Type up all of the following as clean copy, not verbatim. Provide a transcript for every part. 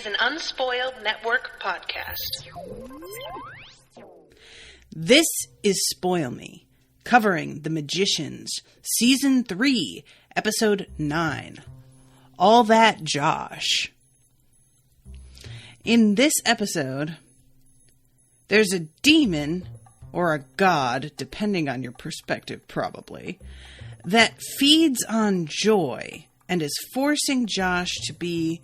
an Unspoiled Network podcast. This is Spoil Me, covering The Magicians, Season 3, Episode 9. All That Josh. In this episode, there's a demon, or a god, depending on your perspective probably, that feeds on joy and is forcing Josh to be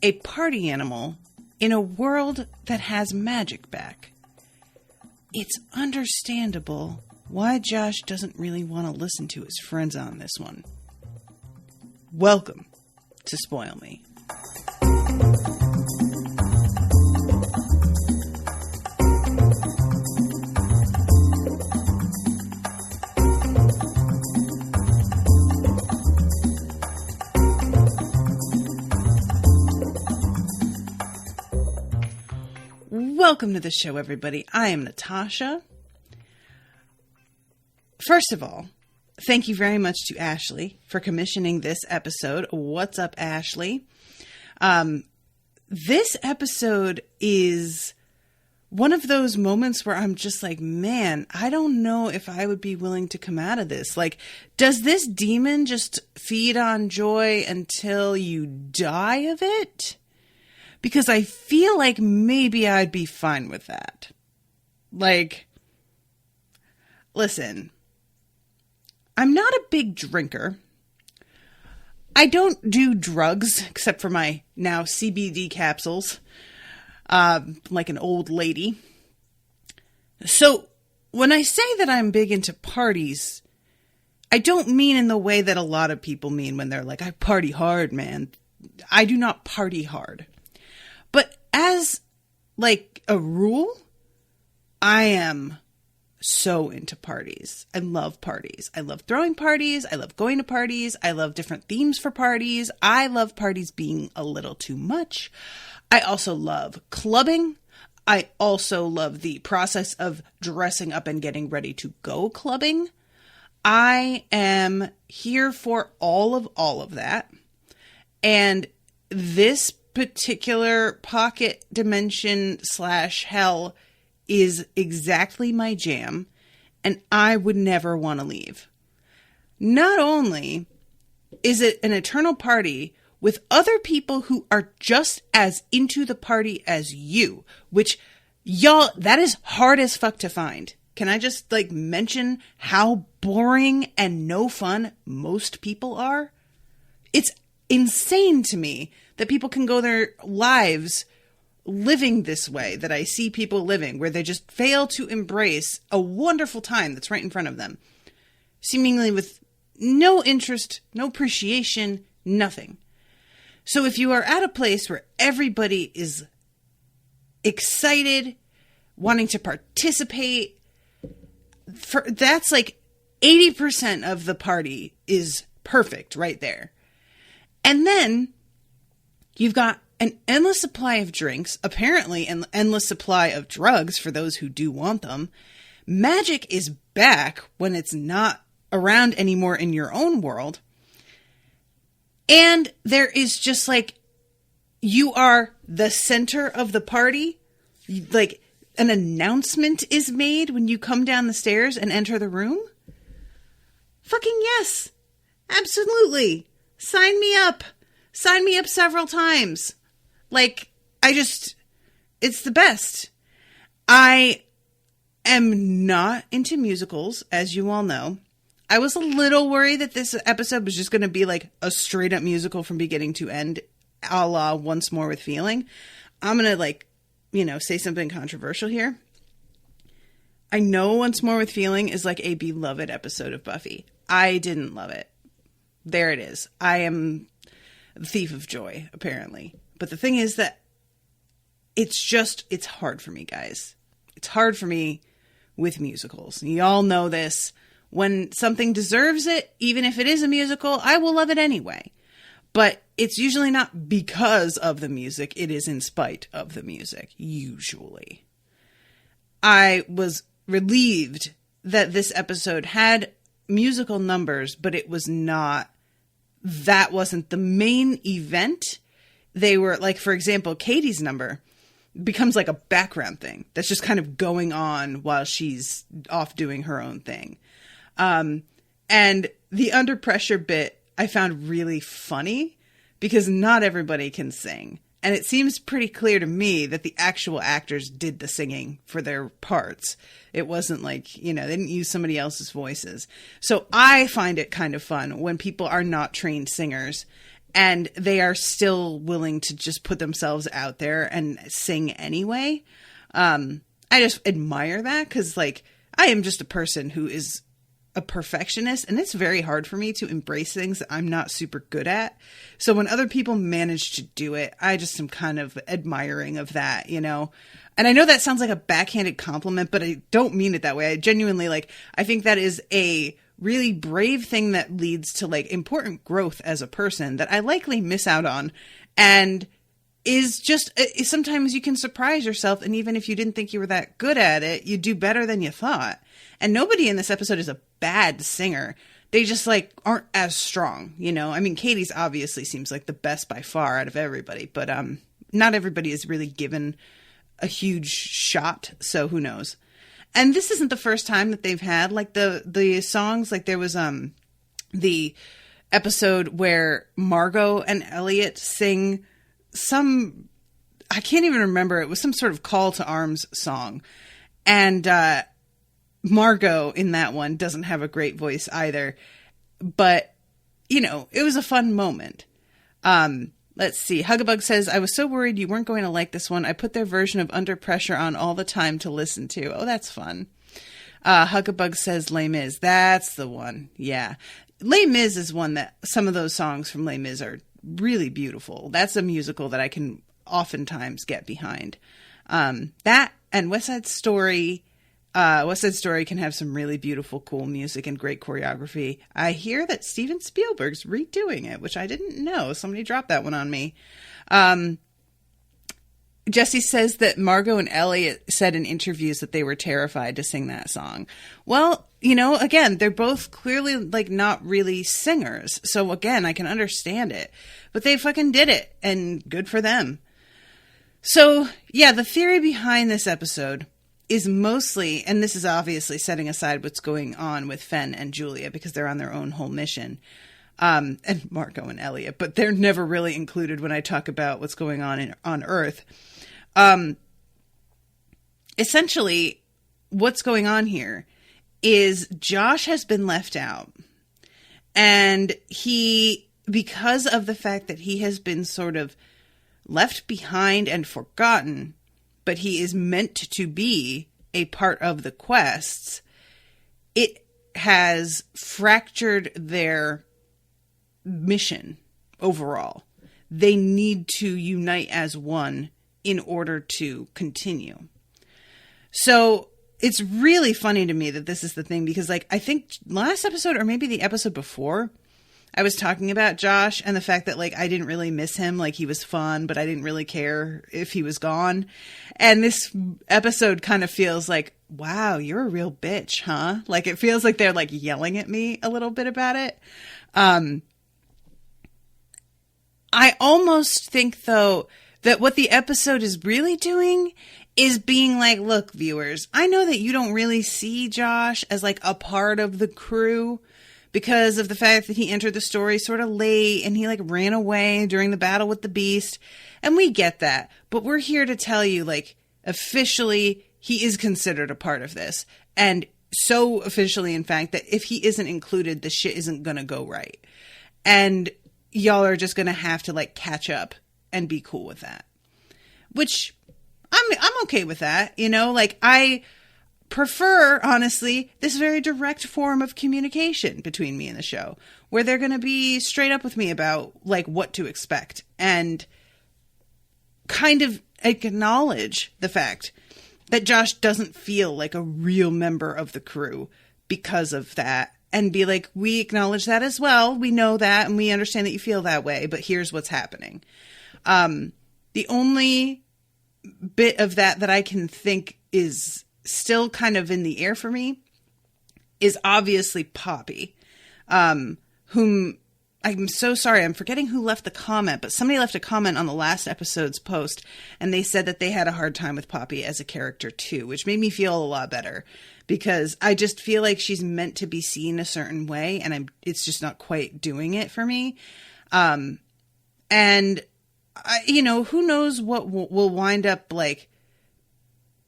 a party animal in a world that has magic back. It's understandable why Josh doesn't really want to listen to his friends on this one. Welcome to Spoil Me. Welcome to the show, everybody. I am Natasha. First of all, thank you very much to Ashley for commissioning this episode. What's up, Ashley? This episode is one of those moments where I'm just like, man, I don't know if I would be willing to come out of this. Like, does this demon just feed on joy until you die of it? Because I feel like maybe I'd be fine with that. Like, listen, I'm not a big drinker. I don't do drugs, except for my now CBD capsules, like an old lady. So when I say that I'm big into parties, I don't mean in the way that a lot of people mean when they're like, I party hard, man. I do not party hard. But as, like, a rule, I am so into parties. I love parties. I love throwing parties. I love going to parties. I love different themes for parties. I love parties being a little too much. I also love clubbing. I also love the process of dressing up and getting ready to go clubbing. I am here for all of that. And this particular pocket dimension / hell is exactly my jam, and I would never want to leave. Not only is it an eternal party with other people who are just as into the party as you, which, y'all, that is hard as fuck to find. Can I just, like, mention how boring and no fun most people are? It's insane to me that people can go their lives living this way, that I see people living, where they just fail to embrace a wonderful time that's right in front of them, seemingly with no interest, no appreciation, nothing. So if you are at a place where everybody is excited, wanting to participate, that's like 80% of the party is perfect right there. And then you've got an endless supply of drinks, apparently an endless supply of drugs for those who do want them. Magic is back when it's not around anymore in your own world. And there is just like, you are the center of the party. Like, an announcement is made when you come down the stairs and enter the room. Fucking yes. Absolutely. Sign me up. Sign me up several times. Like, it's the best. I am not into musicals, as you all know. I was a little worried that this episode was just going to be like a straight up musical from beginning to end, a la Once More with Feeling. I'm going to, say something controversial here. I know Once More with Feeling is like a beloved episode of Buffy. I didn't love it. There it is. I am the thief of joy, apparently. But the thing is that it's hard for me, guys. It's hard for me with musicals. You all know this. When something deserves it, even if it is a musical, I will love it anyway. But it's usually not because of the music. It is in spite of the music, usually. I was relieved that this episode had musical numbers, but it was not, that wasn't the main event. they were like, for example, Katie's number becomes like a background thing that's just kind of going on while she's off doing her own thing. And the under pressure bit I found really funny because not everybody can sing. And it seems pretty clear to me that the actual actors did the singing for their parts. It wasn't like, they didn't use somebody else's voices. So I find it kind of fun when people are not trained singers and they are still willing to just put themselves out there and sing anyway. I just admire that because, like, I am just a person who is a perfectionist, and it's very hard for me to embrace things that I'm not super good at. So when other people manage to do it, I just am kind of admiring of that, And I know that sounds like a backhanded compliment, but I don't mean it that way. I genuinely, I think that is a really brave thing that leads to, important growth as a person that I likely miss out on. And is just, sometimes you can surprise yourself. And even if you didn't think you were that good at it, you do better than you thought. And nobody in this episode is a bad singer. They just aren't as strong, I mean, Katie's obviously seems like the best by far out of everybody, but not everybody is really given a huge shot. So who knows? And this isn't the first time that they've had the songs. There was the episode where Margot and Elliot sing some, I can't even remember. It was some sort of call to arms song. And Margot in that one doesn't have a great voice either. But, it was a fun moment. Let's see. Hugabug says, I was so worried you weren't going to like this one. I put their version of Under Pressure on all the time to listen to. Oh, that's fun. Hugabug says Les Mis. That's the one. Yeah. Les Mis is one that some of those songs from Les Mis are really beautiful. That's a musical that I can oftentimes get behind. That and West Side Story. West Side Story can have some really beautiful, cool music and great choreography. I hear that Steven Spielberg's redoing it, which I didn't know. Somebody dropped that one on me. Jesse says that Margot and Elliot said in interviews that they were terrified to sing that song. Well, again, they're both clearly not really singers. So again, I can understand it, but they fucking did it and good for them. So yeah, the theory behind this episode is mostly, and this is obviously setting aside what's going on with Fen and Julia because they're on their own whole mission, and Margot and Elliot, but they're never really included when I talk about what's going on on Earth. Essentially, what's going on here is Josh has been left out, and because of the fact that he has been sort of left behind and forgotten, but he is meant to be a part of the quests, it has fractured their mission overall. They need to unite as one in order to continue. So it's really funny to me that this is the thing because I think last episode or maybe the episode before, I was talking about Josh and the fact that I didn't really miss him. He was fun, but I didn't really care if he was gone. And this episode kind of feels like, wow, you're a real bitch, huh? It feels like they're yelling at me a little bit about it. I almost think though that what the episode is really doing is being look, viewers, I know that you don't really see Josh as a part of the crew, because of the fact that he entered the story sort of late and he ran away during the battle with the beast. And we get that. But we're here to tell you, officially, he is considered a part of this. And so officially, in fact, that if he isn't included, the shit isn't going to go right. And y'all are just going to have to catch up and be cool with that. Which I'm okay with that. I prefer, honestly, this very direct form of communication between me and the show, where they're going to be straight up with me about what to expect and kind of acknowledge the fact that Josh doesn't feel like a real member of the crew because of that, and be we acknowledge that as well. We know that and we understand that you feel that way, but here's what's happening. The only bit of that I can think is still kind of in the air for me is obviously Poppy, whom I'm so sorry. I'm forgetting who left the comment, but somebody left a comment on the last episode's post, and they said that they had a hard time with Poppy as a character too, which made me feel a lot better, because I just feel like she's meant to be seen a certain way, and it's just not quite doing it for me. And who knows what will wind up like,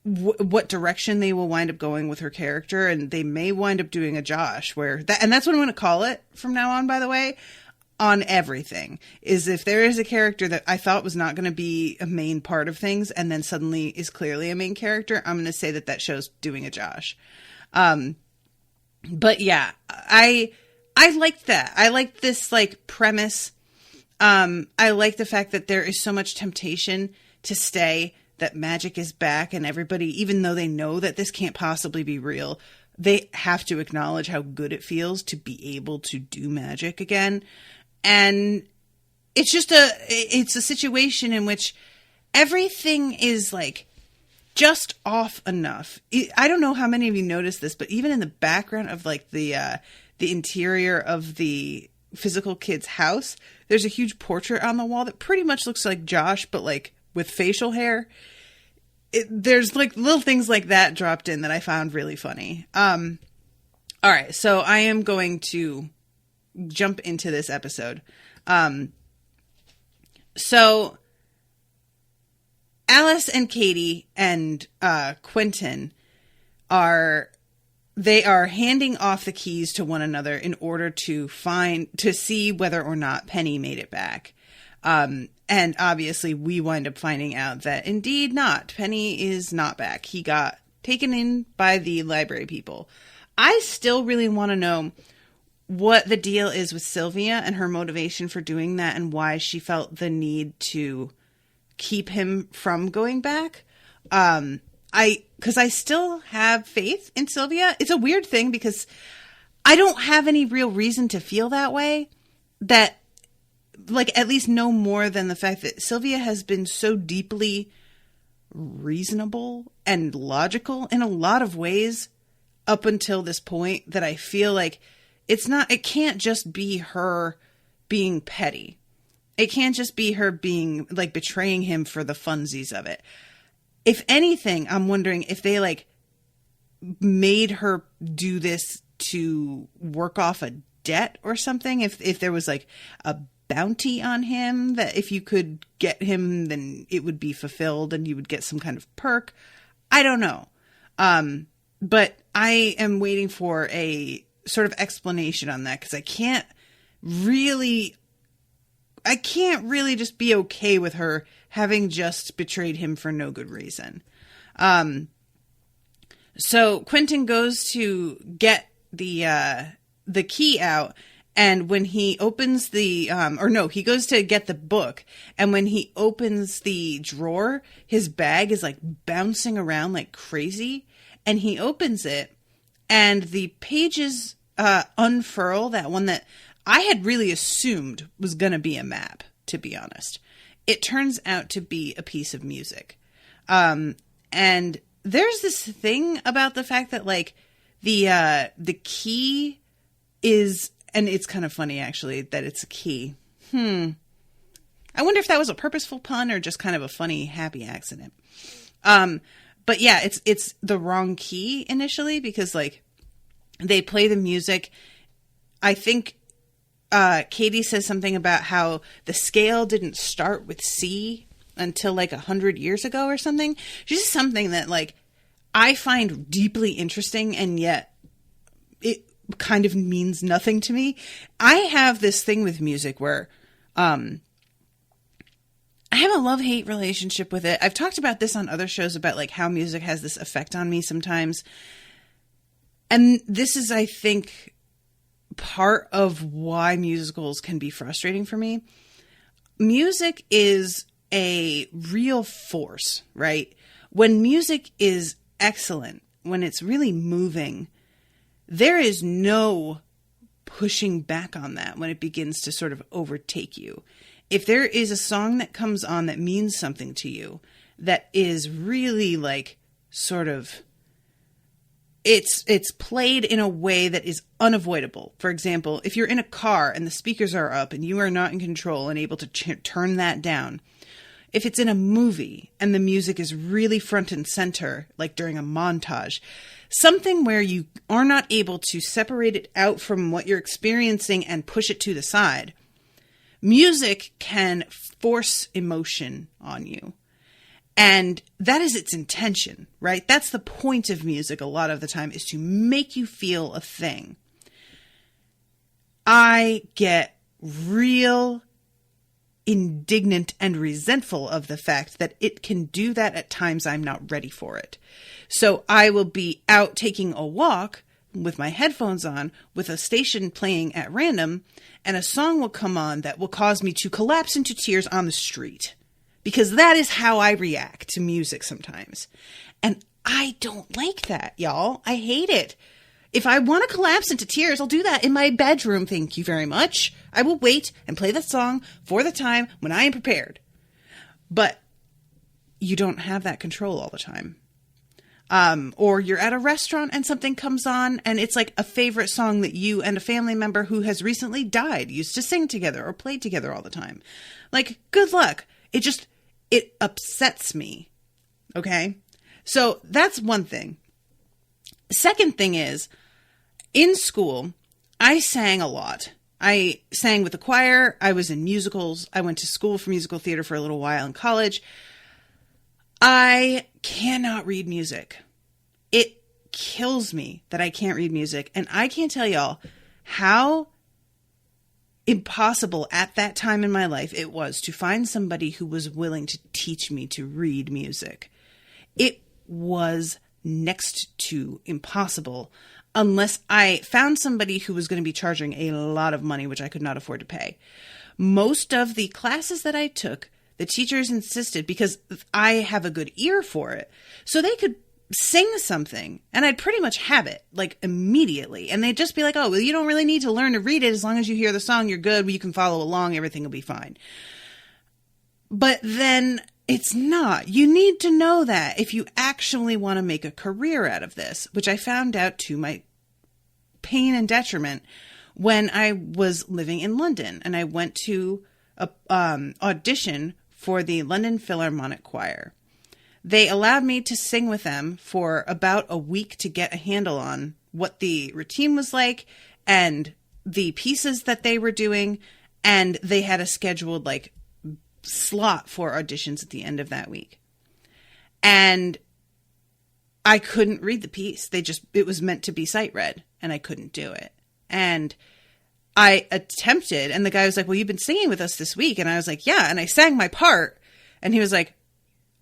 what direction they will wind up going with her character, and they may wind up doing a Josh and that's what I'm going to call it from now on, by the way, on everything, is if there is a character that I thought was not going to be a main part of things and then suddenly is clearly a main character, I'm going to say that show's doing a Josh. But yeah, I liked that. I liked this like premise. I like the fact that there is so much temptation to stay, that magic is back, and everybody, even though they know that this can't possibly be real, they have to acknowledge how good it feels to be able to do magic again. And it's just it's a situation in which everything is like just off enough. I don't know how many of you noticed this, but even in the background of like the interior of the physical kid's house, there's a huge portrait on the wall that pretty much looks like Josh, but like with facial hair. There's like little things like that dropped in that I found really funny. All right, so I am going to jump into this episode. So Alice and Katie and Quentin are handing off the keys to one another in order to see whether or not Penny made it back. And obviously we wind up finding out that indeed not. Penny is not back. He got taken in by the library people. I still really want to know what the deal is with Sylvia and her motivation for doing that, and why she felt the need to keep him from going back. Because I still have faith in Sylvia. It's a weird thing because I don't have any real reason to feel that way. That, like, at least no more than the fact that Sylvia has been so deeply reasonable and logical in a lot of ways up until this point, that I feel like it can't just be her being petty. It can't just be her being like betraying him for the funsies of it. If anything, I'm wondering if they like made her do this to work off a debt or something. If there was like a bounty on him, that if you could get him, then it would be fulfilled and you would get some kind of perk. I don't know. But I am waiting for a sort of explanation on that, because I can't really just be okay with her having just betrayed him for no good reason. So Quentin goes to get the key out, and when he opens he goes to get the book, and when he opens the drawer, his bag is like bouncing around like crazy, and he opens it, and the pages unfurl, that one that I had really assumed was going to be a map, to be honest. It turns out to be a piece of music. And there's this thing about the fact that like the key is, and it's kind of funny actually that it's a key. I wonder if that was a purposeful pun or just kind of a funny, happy accident. But yeah, it's the wrong key initially, because like they play the music. I think Katie says something about how the scale didn't start with C until like 100 years ago or something. Just something that like I find deeply interesting, and yet it kind of means nothing to me. I have this thing with music where I have a love-hate relationship with it. I've talked about this on other shows about like how music has this effect on me sometimes. And this is, I think, part of why musicals can be frustrating for me. Music is a real force, right? When music is excellent, when it's really moving, there is no pushing back on that when it begins to sort of overtake you. If there is a song that comes on that means something to you, that is really like sort of it's played in a way that is unavoidable. For example, if you're in a car and the speakers are up and you are not in control and able to turn that down. If it's in a movie and the music is really front and center, like during a montage, something where you are not able to separate it out from what you're experiencing and push it to the side, music can force emotion on you. And that is its intention, right? That's the point of music a lot of the time, is to make you feel a thing. I get real indignant and resentful of the fact that it can do that at times I'm not ready for it. So I will be out taking a walk with my headphones on, with a station playing at random, and a song will come on that will cause me to collapse into tears on the street. Because that is how I react to music sometimes. And I don't like that, y'all. I hate it. If I want to collapse into tears, I'll do that in my bedroom, thank you very much. I will wait and play the song for the time when I am prepared. But you don't have that control all the time. Or you're at a restaurant and something comes on and it's like a favorite song that you and a family member who has recently died used to sing together or play together all the time. Like, good luck. It upsets me. Okay? So that's one thing. Second thing is, in school, I sang a lot. I sang with the choir. I was in musicals. I went to school for musical theater for a little while in college. I cannot read music. It kills me that I can't read music. And I can't tell y'all how impossible at that time in my life it was to find somebody who was willing to teach me to read music. It was next to impossible unless I found somebody who was going to be charging a lot of money, which I could not afford to pay. Most of the classes that I took, the teachers insisted, because I have a good ear for it, so they could sing something and I'd pretty much have it like immediately. And they'd just be like, oh, well, you don't really need to learn to read it. As long as you hear the song, you're good. You can follow along. Everything will be fine. But then it's not. You need to know that if you actually want to make a career out of this, which I found out to my pain and detriment when I was living in London and I went to a audition for the London Philharmonic Choir. They allowed me to sing with them for about a week to get a handle on what the routine was like and the pieces that they were doing. And they had a scheduled like slot for auditions at the end of that week. And I couldn't read the piece. It was meant to be sight read and I couldn't do it. And I attempted, and the guy was like, well, you've been singing with us this week. And I was like, yeah. And I sang my part and he was like,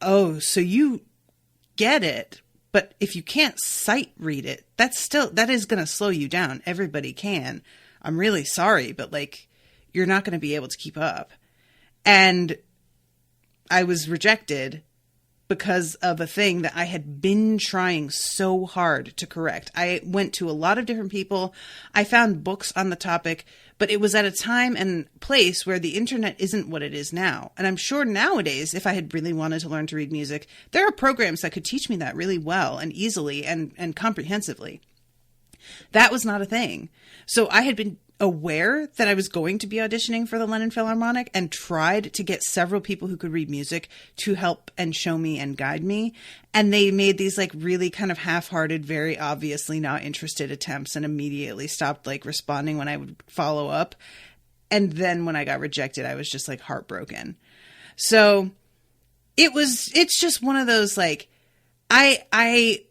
oh, so you get it, but if you can't sight read it, that is going to slow you down. Everybody can. I'm really sorry, but like, you're not going to be able to keep up. And I was rejected because of a thing that I had been trying so hard to correct. I went to a lot of different people. I found books on the topic, but it was at a time and place where the internet isn't what it is now. And I'm sure nowadays, if I had really wanted to learn to read music, there are programs that could teach me that really well and easily and comprehensively. That was not a thing. So I had been aware that I was going to be auditioning for the London Philharmonic and tried to get several people who could read music to help and show me and guide me. And they made these like really kind of half-hearted, very obviously not interested attempts and immediately stopped like responding when I would follow up. And then when I got rejected, I was just like heartbroken. So it's just one of those like, I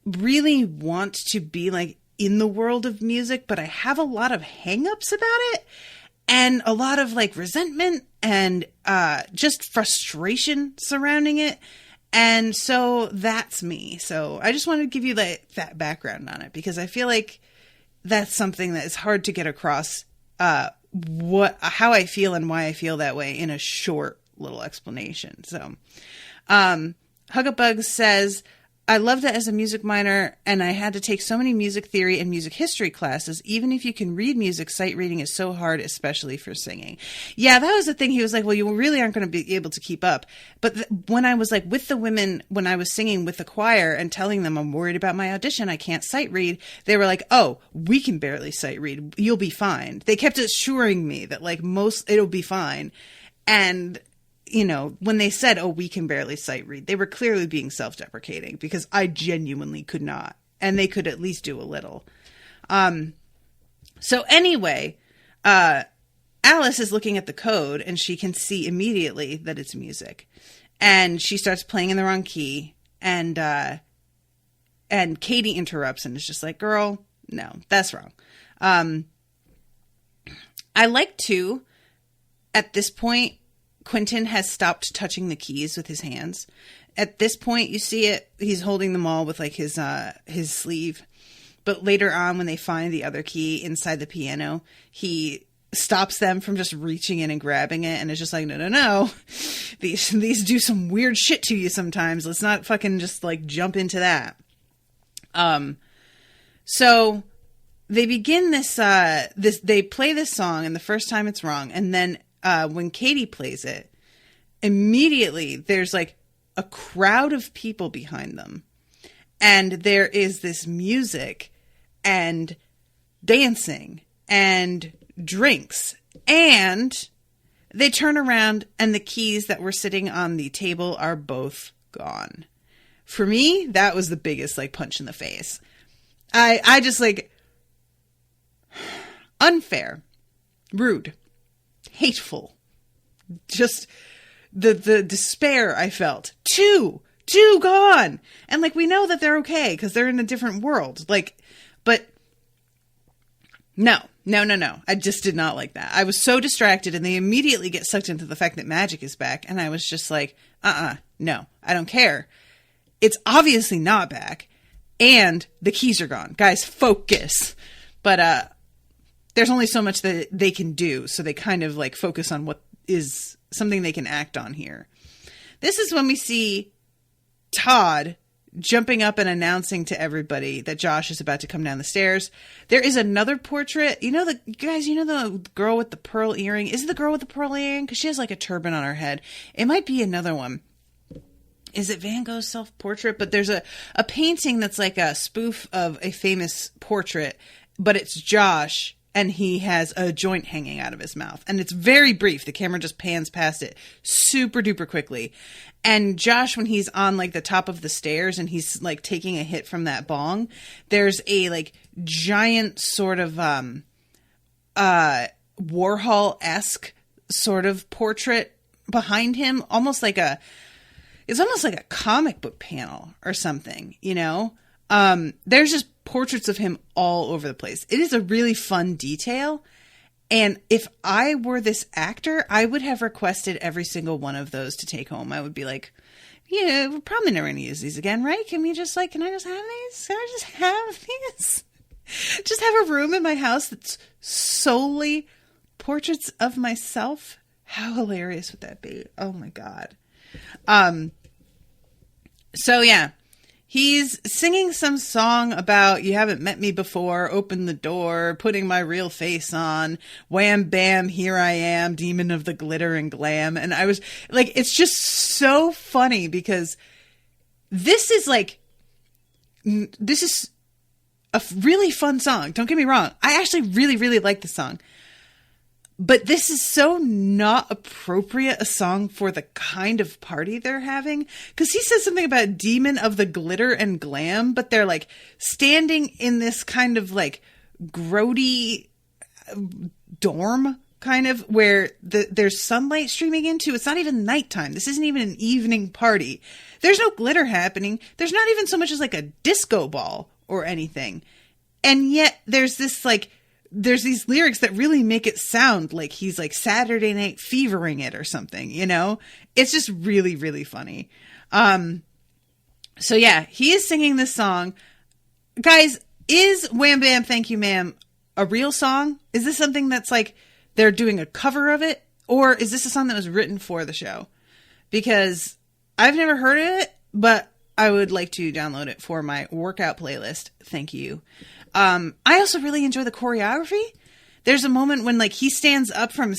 really want to be like in the world of music, but I have a lot of hangups about it and a lot of like resentment and just frustration surrounding it. And so that's me. So I just wanted to give you that background on it because I feel like that's something that is hard to get across how I feel and why I feel that way in a short little explanation. So Huggabug says, I loved it as a music minor, and I had to take so many music theory and music history classes. Even if you can read music, sight reading is so hard, especially for singing. Yeah, that was the thing. He was like, well, you really aren't going to be able to keep up. But when I was like with the women, when I was singing with the choir and telling them I'm worried about my audition, I can't sight read, they were like, oh, we can barely sight read. You'll be fine. They kept assuring me that like it'll be fine. And you know, when they said, oh, we can barely sight read, they were clearly being self-deprecating because I genuinely could not. And they could at least do a little. So anyway, Alice is looking at the code and she can see immediately that it's music. And she starts playing in the wrong key. And Katie interrupts and is just like, girl, no, that's wrong. I like to, at this point, Quentin has stopped touching the keys with his hands. At this point, you see it. He's holding them all with like his sleeve. But later on, when they find the other key inside the piano, he stops them from just reaching in and grabbing it. And is just like, no. These do some weird shit to you sometimes. Let's not fucking just like jump into that. So they begin this, they play this song and the first time it's wrong. And then when Katie plays it, immediately there's like a crowd of people behind them. And there is this music and dancing and drinks. And they turn around and the keys that were sitting on the table are both gone. For me, that was the biggest like punch in the face. I just like unfair, rude, hateful, just the despair I felt. Two gone. And like, we know that they're okay because they're in a different world. Like, but no. I just did not like that. I was so distracted and they immediately get sucked into the fact that magic is back. And I was just like, no, I don't care. It's obviously not back. And the keys are gone. Guys, focus. But, there's only so much that they can do. So they kind of like focus on what is something they can act on here. This is when we see Todd jumping up and announcing to everybody that Josh is about to come down the stairs. There is another portrait. You know, the girl with the pearl earring? Is it the girl with the pearl earring? Because she has like a turban on her head. It might be another one. Is it Van Gogh's self-portrait? But there's a painting that's like a spoof of a famous portrait, but it's Josh. And he has a joint hanging out of his mouth. And it's very brief. The camera just pans past it super duper quickly. And Josh, when he's on like the top of the stairs and he's like taking a hit from that bong, there's a like giant sort of Warhol-esque sort of portrait behind him. It's almost like a comic book panel or something, you know? There's just portraits of him all over the place. It is a really fun detail. And if I were this actor, I would have requested every single one of those to take home. I would be like, yeah, we're probably never going to use these again, right? Can I just have these? Can I just have these? Just have a room in my house that's solely portraits of myself. How hilarious would that be? Oh my God. So yeah. He's singing some song about you haven't met me before, open the door, putting my real face on, wham, bam, here I am, demon of the glitter and glam. And I was like, it's just so funny because this is a really fun song. Don't get me wrong. I actually really, really like the song. But this is so not appropriate a song for the kind of party they're having. Because he says something about demon of the glitter and glam, but they're like standing in this kind of like grody dorm kind of where there's sunlight streaming into. It's not even nighttime. This isn't even an evening party. There's no glitter happening. There's not even so much as like a disco ball or anything. And yet there's this like... There's these lyrics that really make it sound like he's like Saturday Night Fevering it or something, you know? It's just really, really funny. So yeah, he is singing this song. Guys, is Wham Bam Thank You Ma'am a real song? Is this something that's like they're doing a cover of it? Or is this a song that was written for the show? Because I've never heard of it, but I would like to download it for my workout playlist. Thank you. I also really enjoy the choreography. There's a moment when like he stands up from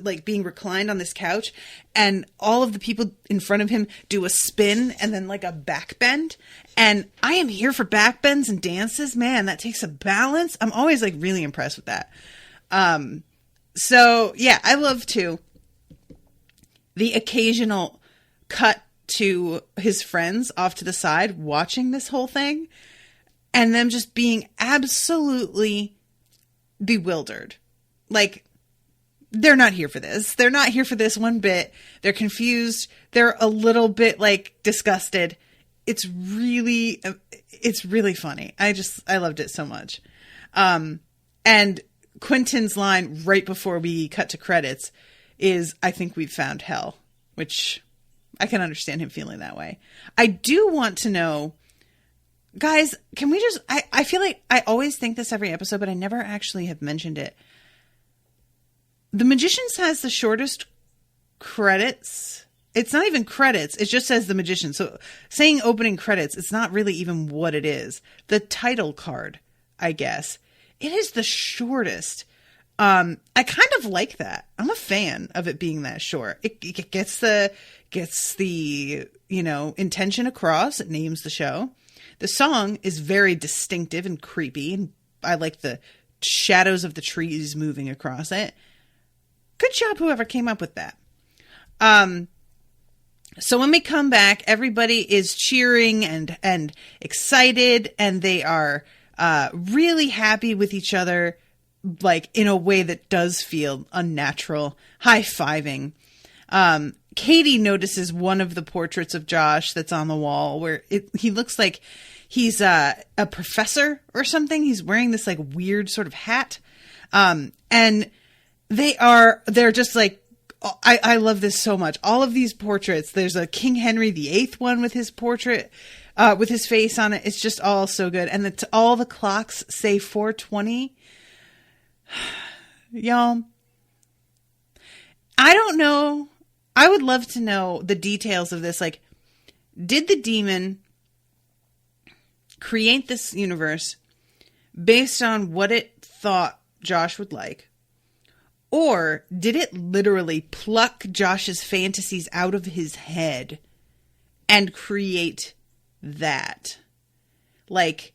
like being reclined on this couch, and all of the people in front of him do a spin and then like a back bend. And I am here for back bends and dances. Man, that takes a balance. I'm always like really impressed with that. So yeah, I love too the occasional cut to his friends off to the side watching this whole thing and them just being absolutely bewildered. Like, they're not here for this. They're not here for this one bit. They're confused. They're a little bit like disgusted. It's really funny. I loved it so much. And Quentin's line right before we cut to credits is, "I think we've found hell," which I can understand him feeling that way. I do want to know, guys, can we just, I feel like I always think this every episode, but I never actually have mentioned it. The Magicians has the shortest credits. It's not even credits. It just says The Magician. So saying opening credits, it's not really even what it is. The title card, I guess. It is the shortest. I kind of like that. I'm a fan of it being that short. It gets the, intention across. It names the show. The song is very distinctive and creepy, and I like the shadows of the trees moving across it. Good job, whoever came up with that. So when we come back, everybody is cheering and excited, and they are really happy with each other, like in a way that does feel unnatural. High-fiving. Katie notices one of the portraits of Josh that's on the wall where he looks like he's a professor or something. He's wearing this like weird sort of hat. And they're just like, I love this so much. All of these portraits, there's a King Henry VIII one with his portrait, with his face on it. It's just all so good. And all the clocks say 4:20. Y'all, I don't know. I would love to know the details of this. Like, did the demon create this universe based on what it thought Josh would like? Or did it literally pluck Josh's fantasies out of his head and create that? Like,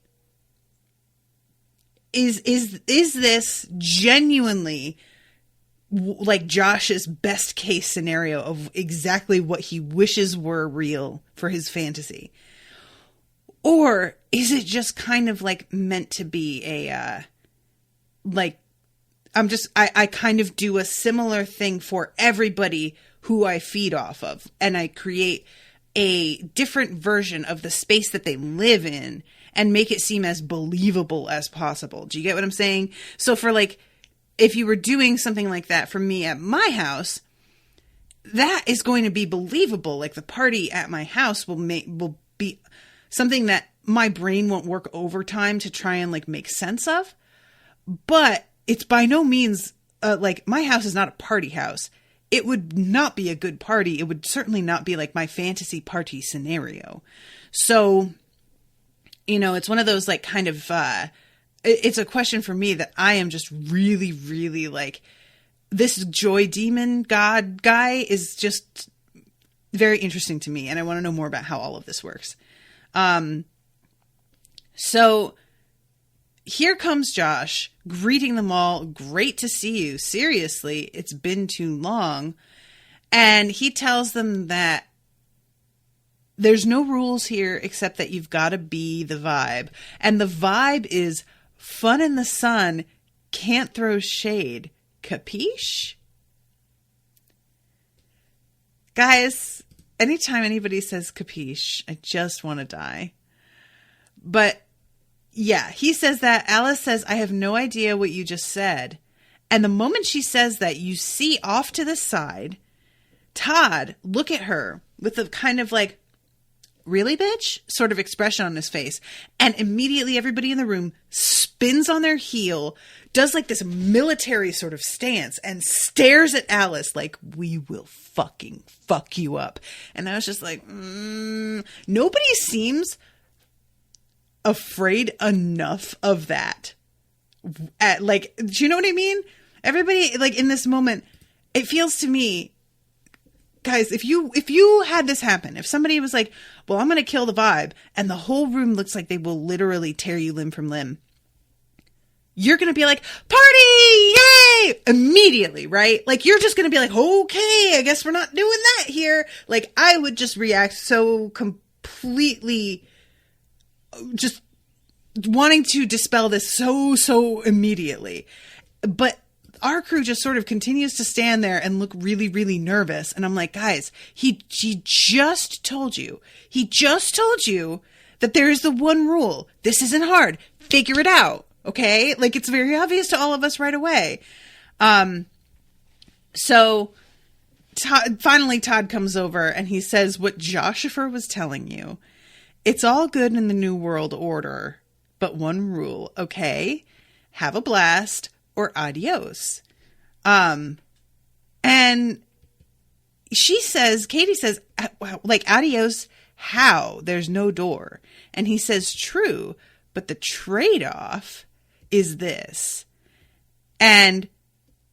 is this genuinely like Josh's best case scenario of exactly what he wishes were real for his fantasy? Or is it just kind of like meant to be a, I kind of do a similar thing for everybody who I feed off of, and I create a different version of the space that they live in and make it seem as believable as possible. Do you get what I'm saying? So for like, if you were doing something like that for me at my house, that is going to be believable. Like the party at my house will be something that my brain won't work overtime to try and like make sense of. But it's by no means like my house is not a party house. It would not be a good party. It would certainly not be like my fantasy party scenario. So, it's one of those like kind of, it's a question for me that I am just really, really like, this joy demon god guy is just very interesting to me. And I want to know more about how all of this works. So here comes Josh greeting them all. Great to see you. Seriously, it's been too long. And he tells them that there's no rules here except that you've got to be the vibe. And the vibe is fun in the sun, can't throw shade. Capiche? Guys, anytime anybody says capiche, I just want to die. But yeah, he says that. Alice says, I have no idea what you just said. And the moment she says that, you see off to the side, Todd look at her with a kind of like really, bitch, sort of expression on his face. And immediately everybody in the room spins on their heel, does like this military sort of stance, and stares at Alice like, we will fucking fuck you up. And I was just like, nobody seems afraid enough of that. Like, do you know what I mean? Everybody, like, in this moment, it feels to me, guys, if you had this happen, if somebody was like, well, I'm going to kill the vibe, and the whole room looks like they will literally tear you limb from limb, you're going to be like, party, yay, immediately, right? Like, you're just going to be like, okay, I guess we're not doing that here. Like, I would just react so completely, just wanting to dispel this so immediately. But our crew just sort of continues to stand there and look really, really nervous. And I'm like, guys, he just told you that there is the one rule. This isn't hard. Figure it out. Okay. Like, it's very obvious to all of us right away. So finally Todd comes over and he says what Joshua was telling you. It's all good in the New World Order, but one rule. Okay. Have a blast or adios. And Katie says, like, adios, how? There's no door. And he says, true, but the trade-off is this. And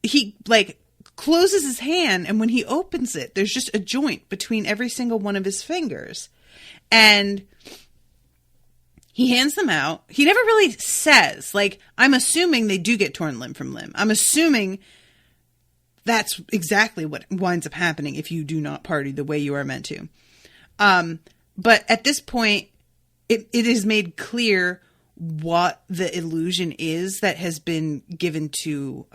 he, like, closes his hand, and when he opens it, there's just a joint between every single one of his fingers. And he hands them out. He never really says, like, I'm assuming they do get torn limb from limb. I'm assuming that's exactly what winds up happening if you do not party the way you are meant to. But at this point, it is made clear what the illusion is that has been given to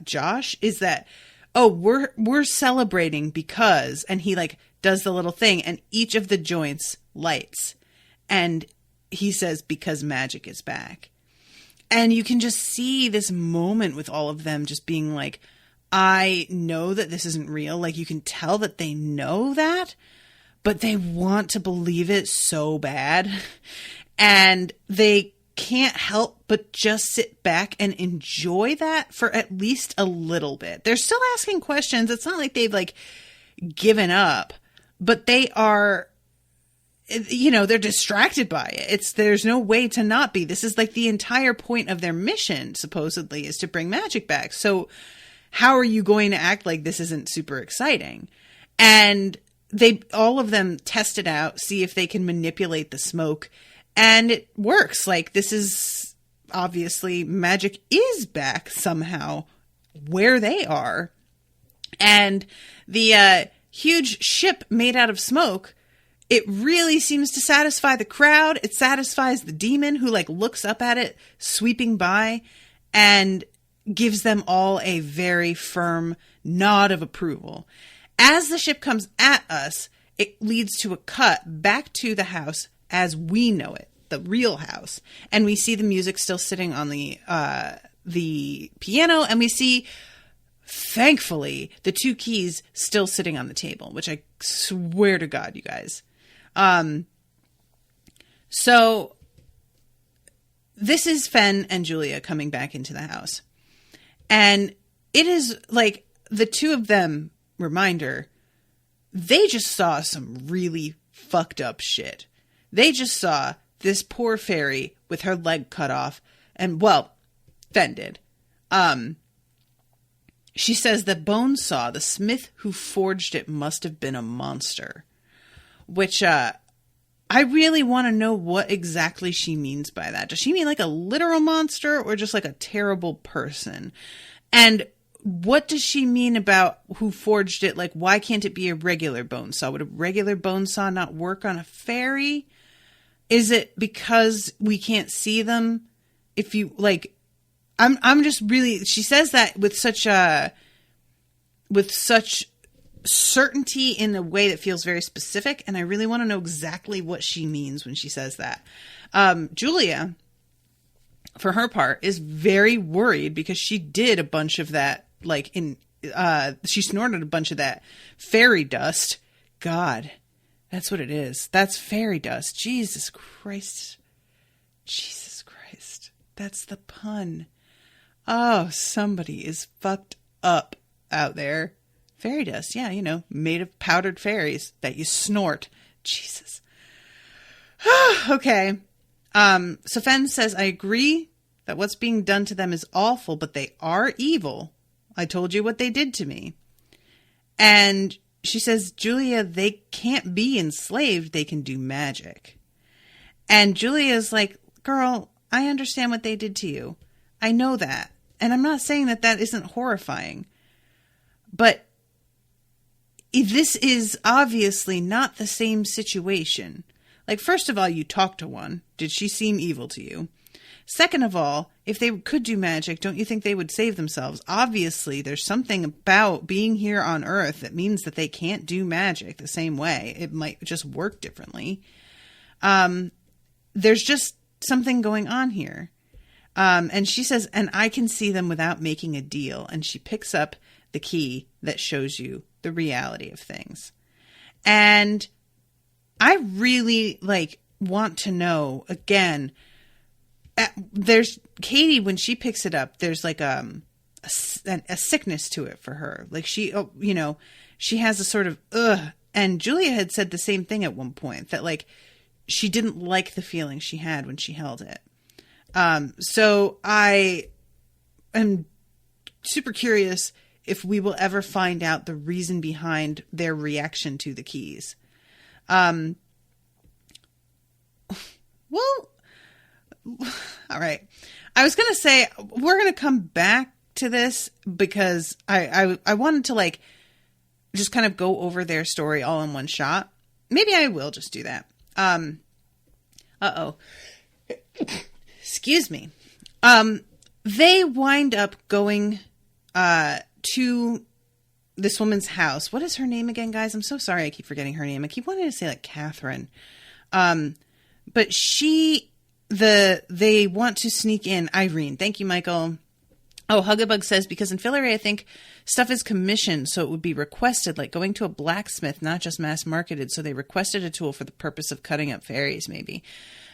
Josh, is that, oh, we're celebrating because, and he, like, does the little thing, and each of the joints lights. And he says, because magic is back. And you can just see this moment with all of them just being like, I know that this isn't real. Like, you can tell that they know that, but they want to believe it so bad. And they can't help but just sit back and enjoy that for at least a little bit. They're still asking questions. It's not like they've, like, given up, but they are, you know, they're distracted by it. There's no way to not be. This is like the entire point of their mission, supposedly, is to bring magic back. So how are you going to act like this isn't super exciting? And all of them test it out, see if they can manipulate the smoke, and it works. Like, this is obviously, magic is back somehow where they are. And the huge ship made out of smoke, it really seems to satisfy the crowd. It satisfies the demon who, like, looks up at it sweeping by and gives them all a very firm nod of approval. As the ship comes at us, it leads to a cut back to the house as we know it, the real house. And we see the music still sitting on the piano, and we see, thankfully, the 2 keys still sitting on the table, which I swear to God, you guys. So this is Fen and Julia coming back into the house. And it is like the 2 of them, reminder, they just saw some really fucked up shit. They just saw this poor fairy with her leg cut off. And, well, Fen did. She says that Bonesaw, the smith who forged it, must have been a monster. Which, I really want to know what exactly she means by that. Does she mean like a literal monster or just like a terrible person? And what does she mean about who forged it? Like, why can't it be a regular bone saw? Would a regular bone saw not work on a fairy? Is it because we can't see them? If you, like, I'm just really, she says that with such certainty in a way that feels very specific, and I really want to know exactly what she means when she says that. Julia, for her part, is very worried because she did a bunch of that, like, she snorted a bunch of that fairy dust. God, That's what it is. That's fairy dust. Jesus Christ. Jesus Christ. That's the pun. Oh, somebody is fucked up out there. Fairy dust. Yeah, you know, made of powdered fairies that you snort. Jesus. Okay. So Fen says, I agree that what's being done to them is awful, but they are evil. I told you what they did to me. And she says, Julia, they can't be enslaved. They can do magic. And Julia's like, girl, I understand what they did to you. I know that. And I'm not saying that that isn't horrifying. But this is obviously not the same situation. Like, first of all, you talked to one. Did she seem evil to you? Second of all, if they could do magic, don't you think they would save themselves? Obviously, there's something about being here on Earth that means that they can't do magic the same way. It might just work differently. There's just something going on here. And she says, and I can see them without making a deal. And she picks up the key that shows you the reality of things. And I really want to know again, there's Katie, when she picks it up, there's like a sickness to it for her. Like she has a sort of, and Julia had said the same thing at one point, that like, she didn't like the feeling she had when she held it. So I am super curious if we will ever find out the reason behind their reaction to the keys. Well, all right. I was going to say, we're going to come back to this because I wanted to like, just kind of go over their story all in one shot. Maybe I will just do that. Excuse me. They wind up going, to this woman's house. What is her name again, guys? I'm so sorry. I keep forgetting her name. I keep wanting to say like Catherine. But they want to sneak in Irene. Thank you, Michael. Oh, Huggabug says, because in Fillory, I think stuff is commissioned, so it would be requested, like going to a blacksmith, not just mass marketed. So they requested a tool for the purpose of cutting up fairies, maybe.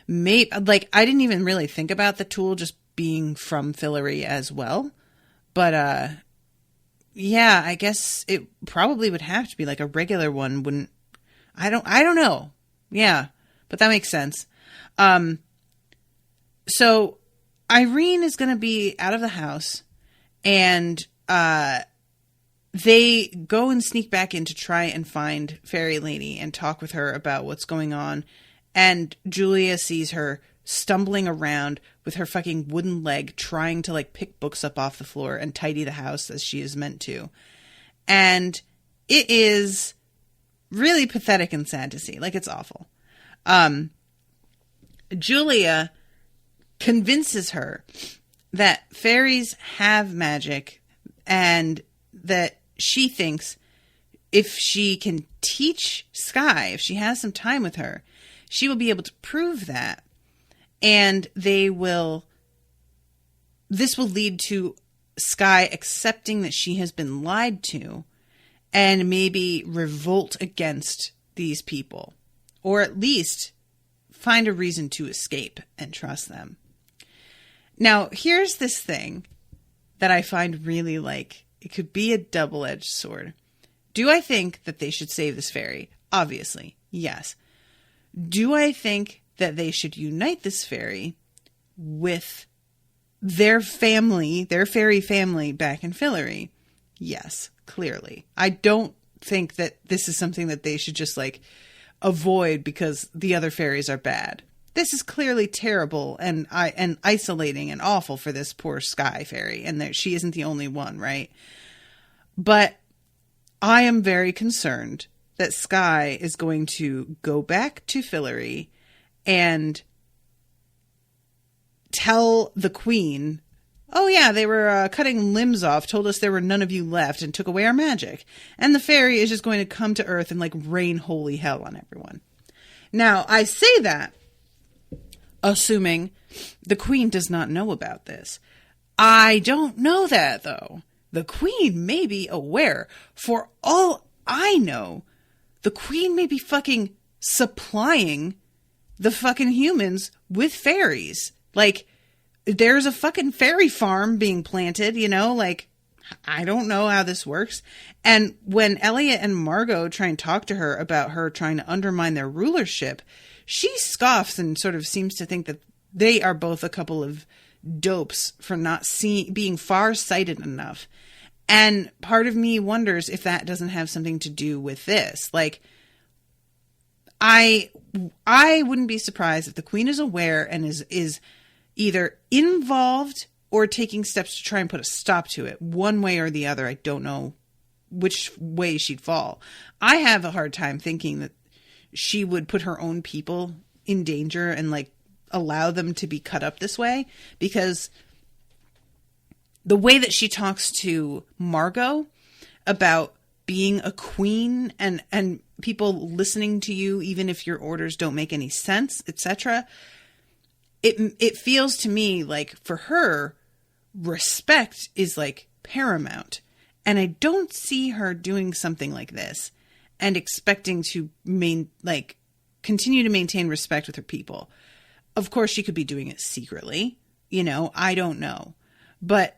Like, I didn't even really think about the tool just being from Fillory as well. But, yeah, I guess it probably would have to be like a regular one. Wouldn't, I don't know. Yeah, but that makes sense. So Irene is going to be out of the house, and they go and sneak back in to try and find Fairy Lady and talk with her about what's going on. And Julia sees her stumbling around with her fucking wooden leg, trying to like pick books up off the floor and tidy the house as she is meant to. And it is really pathetic and sad to see. Like, it's awful. Julia convinces her that fairies have magic and that she thinks if she can teach Sky, if she has some time with her, she will be able to prove that. And this will lead to Sky accepting that she has been lied to and maybe revolt against these people, or at least find a reason to escape and trust them. Now, here's this thing that I find really like, it could be a double-edged sword. Do I think that they should save this fairy? Obviously, yes. Do I think that they should unite this fairy with their family, their fairy family back in Fillory? Yes, clearly. I don't think that this is something that they should just like avoid because the other fairies are bad. This is clearly terrible and isolating and awful for this poor Sky fairy, and that she isn't the only one, right? But I am very concerned that Sky is going to go back to Fillory and tell the queen, oh yeah, they were cutting limbs off, told us there were none of you left, and took away our magic. And the fairy is just going to come to Earth and like rain holy hell on everyone. Now, I say that assuming the queen does not know about this. I don't know that, though. The queen may be aware. For all I know, the queen may be fucking supplying the fucking humans with fairies. Like, there's a fucking fairy farm being planted, you know, like, I don't know how this works. And when Elliot and Margot try and talk to her about her trying to undermine their rulership, she scoffs and sort of seems to think that they are both a couple of dopes for not being far-sighted enough. And part of me wonders if that doesn't have something to do with this. Like, I wouldn't be surprised if the Queen is aware and is either involved or taking steps to try and put a stop to it, one way or the other. I don't know which way she'd fall. I have a hard time thinking that she would put her own people in danger and like allow them to be cut up this way, because the way that she talks to Margot about being a queen and people listening to you, even if your orders don't make any sense, etc. It feels to me like for her, respect is like paramount. And I don't see her doing something like this and expecting to continue to maintain respect with her people. Of course, she could be doing it secretly. You know, I don't know. But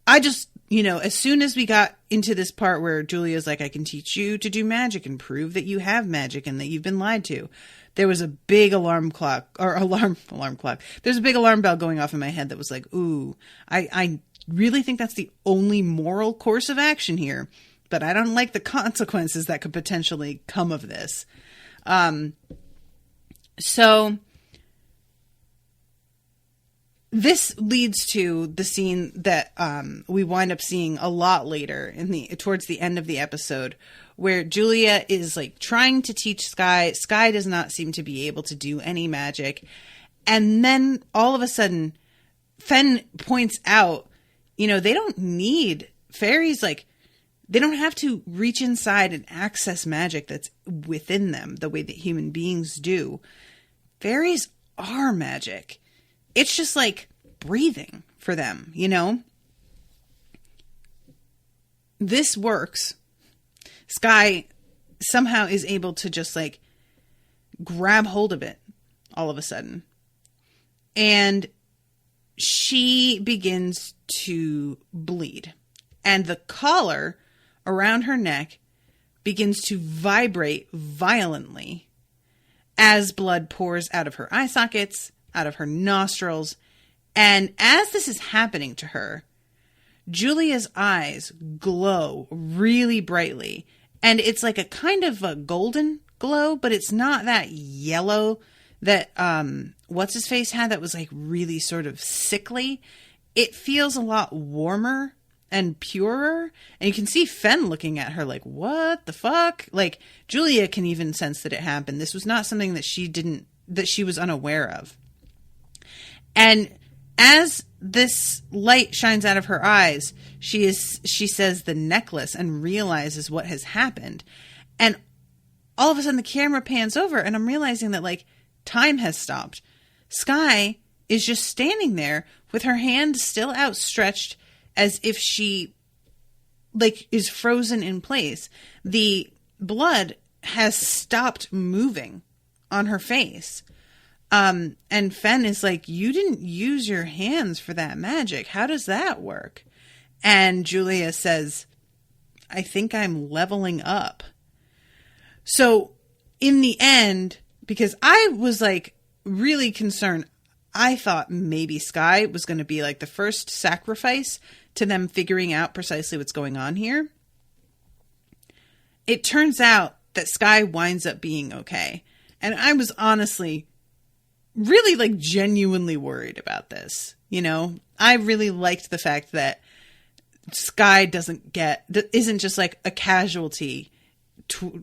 I just, you know, as soon as we got into this part where Julia's like, I can teach you to do magic and prove that you have magic and that you've been lied to, there was a big alarm clock. There's a big alarm bell going off in my head that was like, ooh, I really think that's the only moral course of action here, but I don't like the consequences that could potentially come of this. So this leads to the scene that we wind up seeing a lot later towards the end of the episode, where Julia is like trying to teach Sky. Sky does not seem to be able to do any magic. And then all of a sudden, Fen points out, you know, they don't need fairies. Like, they don't have to reach inside and access magic that's within them the way that human beings do. Fairies are magic. It's just like breathing for them, you know? This works. Sky somehow is able to just like grab hold of it all of a sudden. And she begins to bleed. And the collar around her neck begins to vibrate violently as blood pours out of her eye sockets, out of her nostrils. And as this is happening to her, Julia's eyes glow really brightly. And it's like a kind of a golden glow, but it's not that yellow that what's-his-face had that was like really sort of sickly. It feels a lot warmer and purer. And you can see Fen looking at her like, what the fuck? Like, Julia can even sense that it happened. This was not something that she was unaware of. And as this light shines out of her eyes, she says the necklace and realizes what has happened. And all of a sudden the camera pans over and I'm realizing that like time has stopped. Sky is just standing there with her hand still outstretched as if she like is frozen in place. The blood has stopped moving on her face. And Fen is like, you didn't use your hands for that magic. How does that work? And Julia says, I think I'm leveling up. So in the end, because I was like really concerned, I thought maybe Sky was going to be like the first sacrifice to them figuring out precisely what's going on here. It turns out that Sky winds up being okay. And I was honestly really like genuinely worried about this. You know, I really liked the fact that Sky isn't just like a casualty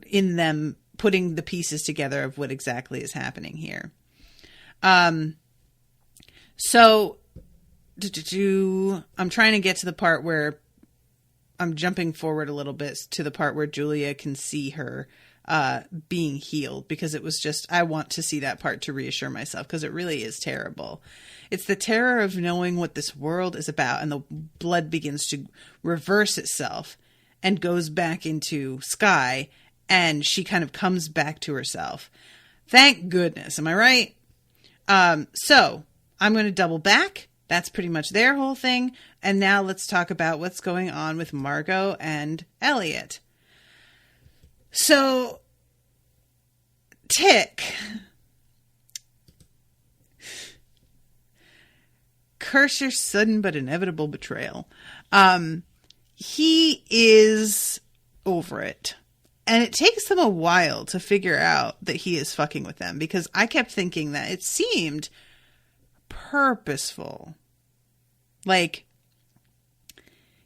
in them putting the pieces together of what exactly is happening here. So I'm trying to get to the part where I'm jumping forward a little bit to the part where Julia can see her being healed, because it was just, I want to see that part to reassure myself, because it really is terrible. It's the terror of knowing what this world is about, and the blood begins to reverse itself and goes back into Sky, and she kind of comes back to herself. Thank goodness. Am I right? So I'm going to double back. That's pretty much their whole thing. And now let's talk about what's going on with Margot and Elliot. So, Tick, curse your sudden but inevitable betrayal. He is over it. And it takes them a while to figure out that he is fucking with them, because I kept thinking that it seemed purposeful. Like,